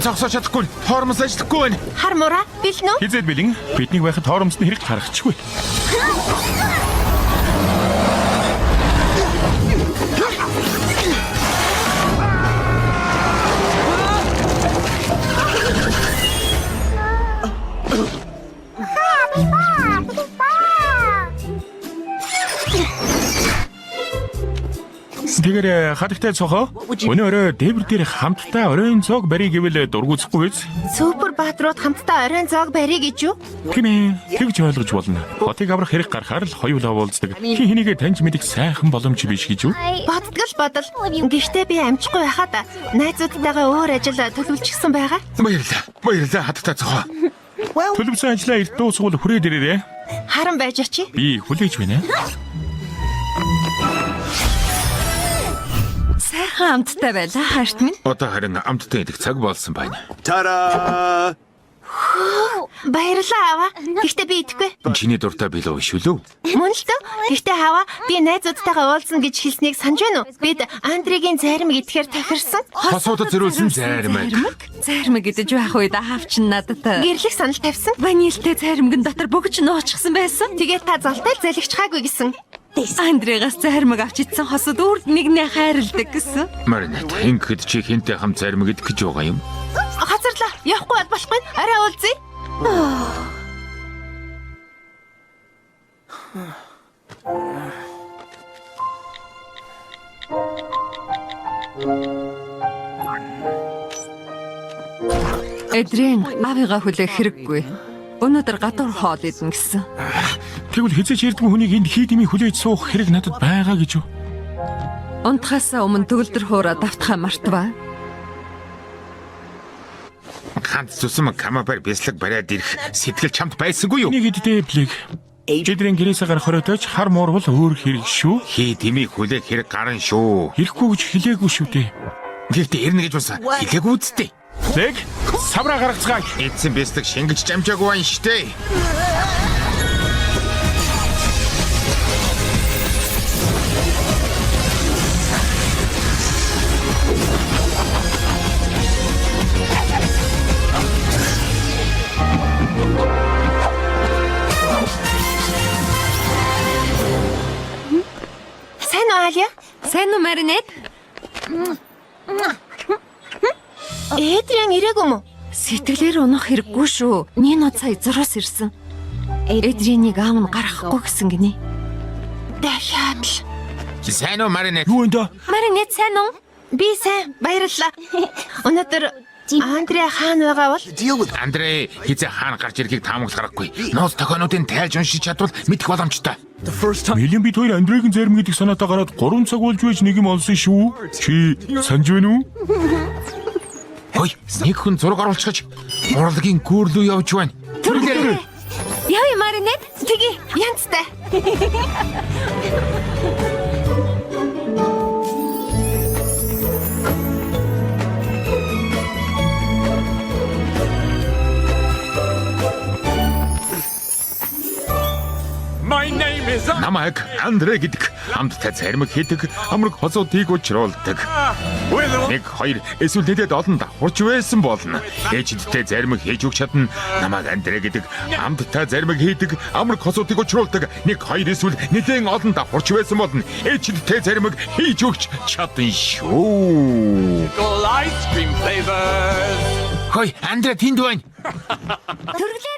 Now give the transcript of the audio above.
зогсооч чадахгүй. Хоормос ажиллахгүй байна. Хар мураа бэлэн үү? Хизээд бэлэн. Бидний байхад хоромсны хэрэг харагдчихгүй. Тэгэхээр хадагтай цохоо өнөө орой дээвэр дээр хамтдаа оройн цог барий гэвэл дургуцахгүй биз? Супер баатрууд хамтдаа оройн зоог барья гэж юу? Тийм ээ, тэгж ойлгож болно. Хотыг аврах хэрэг гарахаар л хоёулаа уулздаг. Хин хинийгээ таньж мэдих сайхан боломж биш гэж юу? Боддгол бодол. Гэхдээ би амжихгүй байхад найзуудтайгаа өөр ажил төлөвлөчихсөн байгаа. Баярлалаа хатагтай цохоо. Төлөвсөн ажлаа эрт дуусгуул хүрээд ирээрээ. Харан байж очие. Би хүлээж байна. Сайхан амттай байлаа хаашт минь. Одоо харин амттай идэх цаг болсон байна. Тара! Баярлалаа аваа. Гэхдээ би идэхгүй. Чиний дуртай билүү шүү лөө. Мөн л дөө. Гэхдээ аваа би найзуудтайгаа уулзна гэж хэлснийг санаж байна уу? Бид Андрегийн зарим идэхээр тохирсон. Хосуудад зөрүүлсэн зармаг. Зармаг гэдэж байх үед аавч нь надад Гэрлэх санал тавьсан. ванилтэй зармагын дотор бөгж нуучсан байсан. Тэгээд та золтой залгичхаагүй гэсэн. Андрегаас зармаг авч ицсэн хосууд үрд нэгнээ хайрладаг гэсэн. Маринет ингэхэд чи хинтээ хамт зармаг идэх гэж байгаа юм? Хацарлаа. Явахгүй болохгүй. Арай уулзъя. Эдрийн авигаа хүлээх хэрэггүй. Өнөөдөр гадуур хоол идэн гэсэн. Тэгвэл хизээч ярдггүй хүнийг энд хийдэмий хүлээж суух хэрэг надад байгаа гэж юу? Унтахаасаа өмнө төгөлдөр хуураад автахаа мартваа. Ганц зүсэм камабар бяцлаг бариад ирэх сэтгэл чамд байсангүй юу? Нэг иддээ блэг. Жидрийн гэрээсээ гарах хориотойч хар муурвал өөр хэрэг шүү. Хий дэмий хүлээх хэрэг гарan шүү. Ирэхгүй гэж хэлээгүй шүү дээ. Гэхдээ ирнэ гэж баса хэлээгүй үсттэй. Блэг, савраа гаргацгаая. Эцсийн бяцлаг шингэж жамжаагүй байна штэ. Сайн уу Алия? Сайн уу Маринет? Эдриан ирээгүй мө? Сэтгэлээр унах хэрэггүй шүү. Нино сая зураас ирсэн. Эдринийг аав нь гаргахгүй гэсэн гинэ. Дахиад л. Сайн уу Маринет? Юу энэ? Маринет сайн уу? Би сайн. Баярлалаа. Өнөөдөр Андре хаан байгаа бол Андре хизээ хаана гарч ирэхийг таамаглах гарахгүй. Ноос тохионуудын тайлж уншиж чадвал мэдэх боломжтой. Мэлэн бид хоёр Андрегийн зарим гэдэг санаатаа гараад 3 цаг болж байж нэг юм олсон шүү. Чи санаж байна уу? Хөөе, нэг хүн зураг оруулчихаж урлагийн гүүрлүү явж байна. Түрлээ. Яа Маринет? тгий янзтай. Намайг Андре гэдэг хамттай зармаг хийдэг амраг хосуудыг учруулдаг. Нэг хоёр эсвэл нэдэд олон давхурч байсан болно. Ээжидтэй зармаг хийж өгч чадна. Намайг Андре гэдэг хамттай зармаг хийдэг амраг хосуудыг учруулдаг. Нэг хоёр эсвэл нэлээд олон давхурч байсан болно. Ээжидтэй зармаг хийж өгч чадна шүү. Ice cream flavors. Хой, Андре тэнд байна. Төрлөө